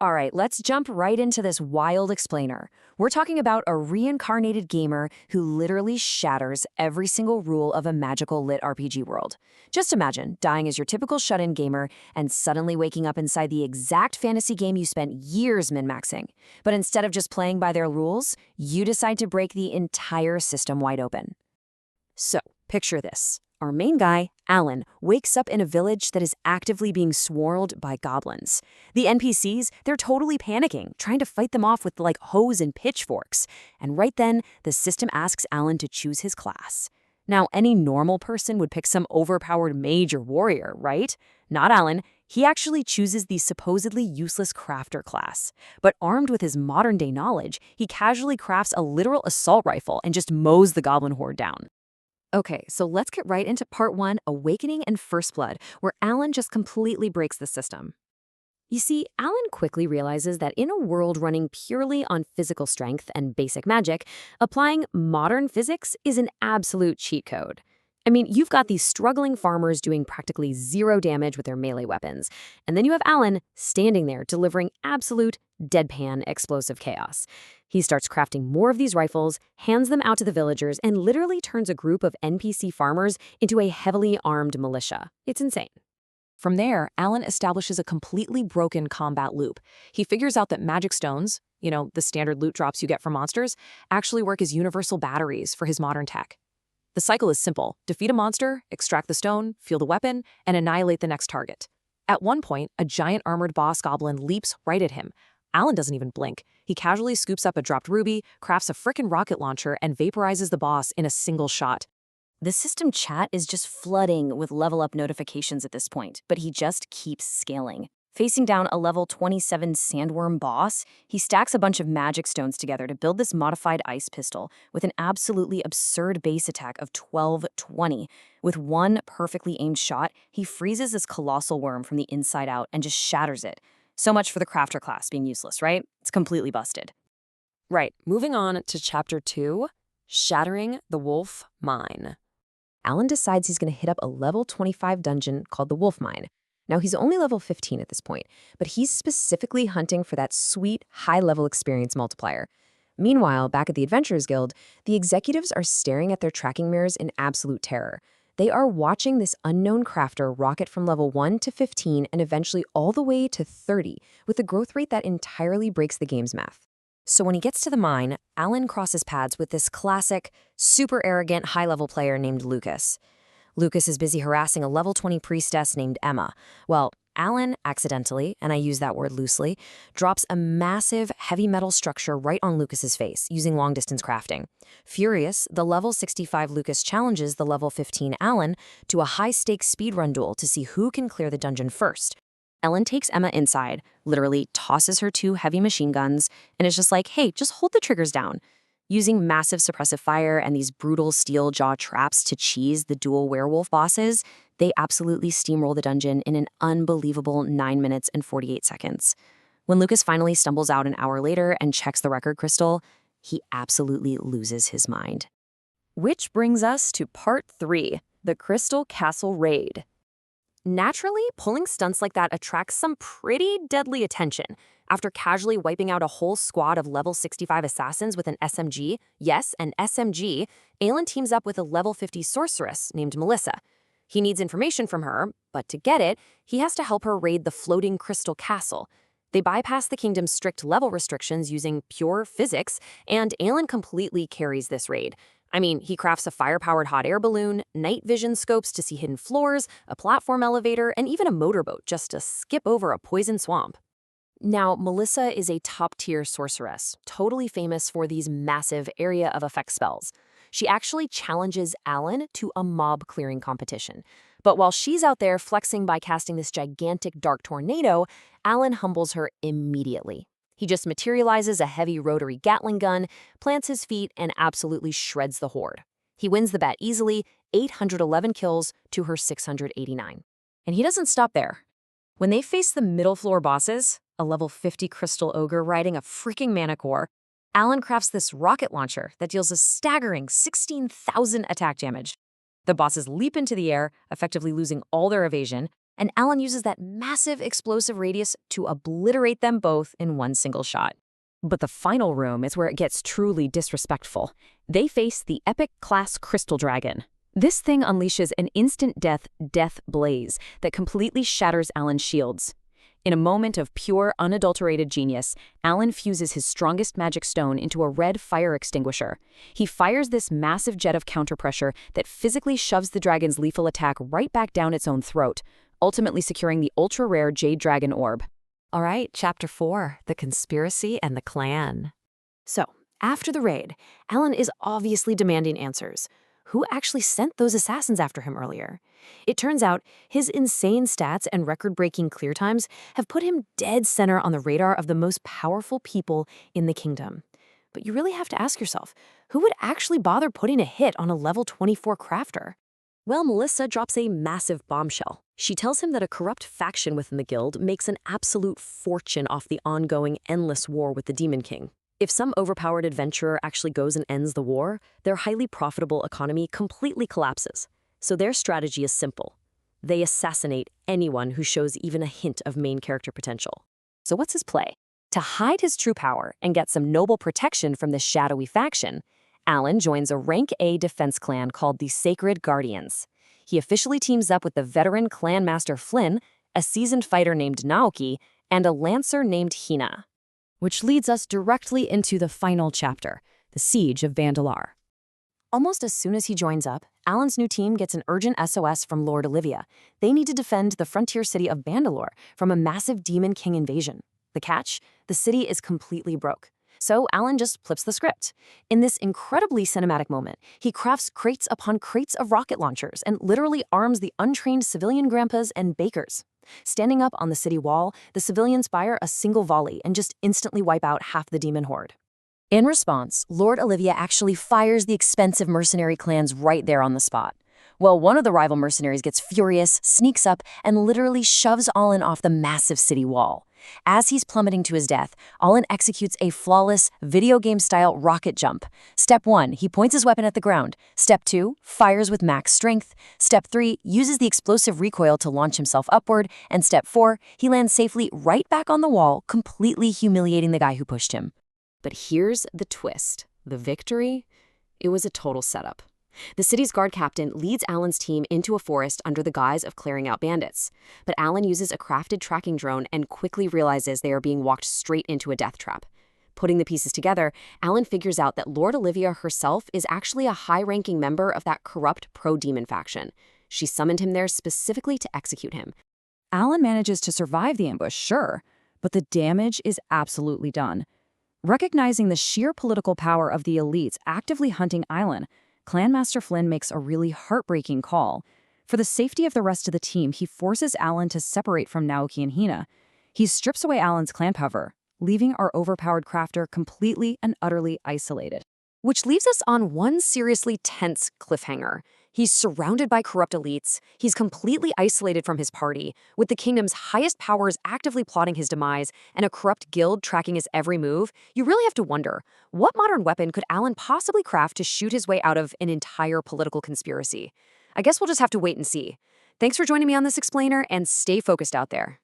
All right, let's jump right into this wild explainer. We're talking about a reincarnated gamer who literally shatters every single rule of a magical lit RPG world. Just imagine dying as your typical shut-in gamer and suddenly waking up inside the exact fantasy game you spent years min-maxing. But instead of just playing by their rules, you decide to break the entire system wide open. So, picture this. Our main guy, Alan, wakes up in a village that is actively being swirled by goblins. The NPCs, they're totally panicking, trying to fight them off with hoes and pitchforks. And right then, the system asks Alan to choose his class. Now, any normal person would pick some overpowered mage or warrior, right? Not Alan. He actually chooses the supposedly useless crafter class. But armed with his modern-day knowledge, he casually crafts a literal assault rifle and just mows the goblin horde down. Okay, so let's get right into part 1, Awakening and First Blood, where Alan just completely breaks the system. You see, Alan quickly realizes that in a world running purely on physical strength and basic magic, applying modern physics is an absolute cheat code. I mean, you've got these struggling farmers doing practically zero damage with their melee weapons, and then you have Alan standing there delivering absolute deadpan explosive chaos. He starts crafting more of these rifles, hands them out to the villagers, and literally turns a group of NPC farmers into a heavily armed militia. It's insane. From there, Alan establishes a completely broken combat loop. He figures out that magic stones, the standard loot drops you get from monsters, actually work as universal batteries for his modern tech. The cycle is simple. Defeat a monster, extract the stone, field a weapon, and annihilate the next target. At one point, a giant armored boss goblin leaps right at him. Alan doesn't even blink. He casually scoops up a dropped ruby, crafts a frickin' rocket launcher, and vaporizes the boss in a single shot. The system chat is just flooding with level up notifications at this point, but he just keeps scaling. Facing down a level 27 sandworm boss, he stacks a bunch of magic stones together to build this modified ice pistol with an absolutely absurd base attack of 1220. With one perfectly aimed shot, he freezes this colossal worm from the inside out and just shatters it. So much for the crafter class being useless, right? It's completely busted. Right, moving on to Chapter 2, Shattering the Wolf Mine. Alan decides he's going to hit up a level 25 dungeon called the Wolf Mine. Now, he's only level 15 at this point, but he's specifically hunting for that sweet, high-level experience multiplier. Meanwhile, back at the Adventurers Guild, the executives are staring at their tracking mirrors in absolute terror. They are watching this unknown crafter rocket from level 1 to 15 and eventually all the way to 30, with a growth rate that entirely breaks the game's math. So when he gets to the mine, Alan crosses paths with this classic, super arrogant, high-level player named Lucas. Lucas is busy harassing a level 20 priestess named Emma. Well, Alan accidentally, and I use that word loosely, drops a massive heavy metal structure right on Lucas's face using long-distance crafting. Furious, the level 65 Lucas challenges the level 15 Alan to a high-stakes speedrun duel to see who can clear the dungeon first. Ellen takes Emma inside, literally tosses her 2 heavy machine guns, and is just like, hey, just hold the triggers down. Using massive suppressive fire and these brutal steel jaw traps to cheese the dual werewolf bosses, they absolutely steamroll the dungeon in an unbelievable 9 minutes and 48 seconds. When Lucas finally stumbles out an hour later and checks the record crystal, he absolutely loses his mind. Which brings us to part 3, the Crystal Castle Raid. Naturally, pulling stunts like that attracts some pretty deadly attention. After casually wiping out a whole squad of level 65 assassins with an SMG, yes, an SMG, Alan teams up with a level 50 sorceress named Melissa. He needs information from her, but to get it, he has to help her raid the floating crystal castle. They bypass the kingdom's strict level restrictions using pure physics, and Alan completely carries this raid. I mean, he crafts a fire-powered hot air balloon, night vision scopes to see hidden floors, a platform elevator, and even a motorboat just to skip over a poison swamp. Now, Melissa is a top-tier sorceress, totally famous for these massive area of effect spells. She actually challenges Alan to a mob-clearing competition. But while she's out there flexing by casting this gigantic dark tornado, Alan humbles her immediately. He just materializes a heavy rotary Gatling gun, plants his feet, and absolutely shreds the horde. He wins the bet easily, 811 kills to her 689. And he doesn't stop there. When they face the middle floor bosses, a level 50 crystal ogre riding a freaking mana core, Alan crafts this rocket launcher that deals a staggering 16,000 attack damage. The bosses leap into the air, effectively losing all their evasion, and Alan uses that massive explosive radius to obliterate them both in one single shot. But the final room is where it gets truly disrespectful. They face the epic-class Crystal Dragon. This thing unleashes an instant death blaze that completely shatters Alan's shields. In a moment of pure, unadulterated genius, Alan fuses his strongest magic stone into a red fire extinguisher. He fires this massive jet of counterpressure that physically shoves the dragon's lethal attack right back down its own throat, ultimately securing the ultra-rare Jade Dragon Orb. All right, Chapter 4, The Conspiracy and the Clan. So, after the raid, Alan is obviously demanding answers. Who actually sent those assassins after him earlier? It turns out his insane stats and record-breaking clear times have put him dead center on the radar of the most powerful people in the kingdom. But you really have to ask yourself, who would actually bother putting a hit on a level 24 crafter? Well, Melissa drops a massive bombshell. She tells him that a corrupt faction within the guild makes an absolute fortune off the ongoing endless war with the Demon King. If some overpowered adventurer actually goes and ends the war, their highly profitable economy completely collapses. So their strategy is simple. They assassinate anyone who shows even a hint of main character potential. So what's his play? To hide his true power and get some noble protection from this shadowy faction, Alan joins a rank A defense clan called the Sacred Guardians. He officially teams up with the veteran clan master Flynn, a seasoned fighter named Naoki, and a lancer named Hina. Which leads us directly into the final chapter, the Siege of Vandalar. Almost as soon as he joins up, Alan's new team gets an urgent SOS from Lord Olivia. They need to defend the frontier city of Bandalore from a massive Demon King invasion. The catch? The city is completely broke. So Alan just flips the script. In this incredibly cinematic moment, he crafts crates upon crates of rocket launchers and literally arms the untrained civilian grandpas and bakers. Standing up on the city wall, the civilians fire a single volley and just instantly wipe out half the demon horde. In response, Lord Olivia actually fires the expensive mercenary clans right there on the spot. Well, one of the rival mercenaries gets furious, sneaks up, and literally shoves Alan off the massive city wall. As he's plummeting to his death, Alan executes a flawless, video game-style rocket jump. Step 1, he points his weapon at the ground. Step 2, fires with max strength. Step 3, uses the explosive recoil to launch himself upward. And Step 4, he lands safely right back on the wall, completely humiliating the guy who pushed him. But here's the twist. The victory? It was a total setup. The city's guard captain leads Alan's team into a forest under the guise of clearing out bandits. But Alan uses a crafted tracking drone and quickly realizes they are being walked straight into a death trap. Putting the pieces together, Alan figures out that Lord Olivia herself is actually a high-ranking member of that corrupt pro-demon faction. She summoned him there specifically to execute him. Alan manages to survive the ambush, sure, but the damage is absolutely done. Recognizing the sheer political power of the elites actively hunting Alan, Clan Master Flynn makes a really heartbreaking call. For the safety of the rest of the team, he forces Alan to separate from Naoki and Hina. He strips away Alan's clan cover, leaving our overpowered crafter completely and utterly isolated. Which leaves us on one seriously tense cliffhanger. He's surrounded by corrupt elites, he's completely isolated from his party, with the kingdom's highest powers actively plotting his demise and a corrupt guild tracking his every move. You really have to wonder, what modern weapon could Alan possibly craft to shoot his way out of an entire political conspiracy? I guess we'll just have to wait and see. Thanks for joining me on this explainer, and stay focused out there.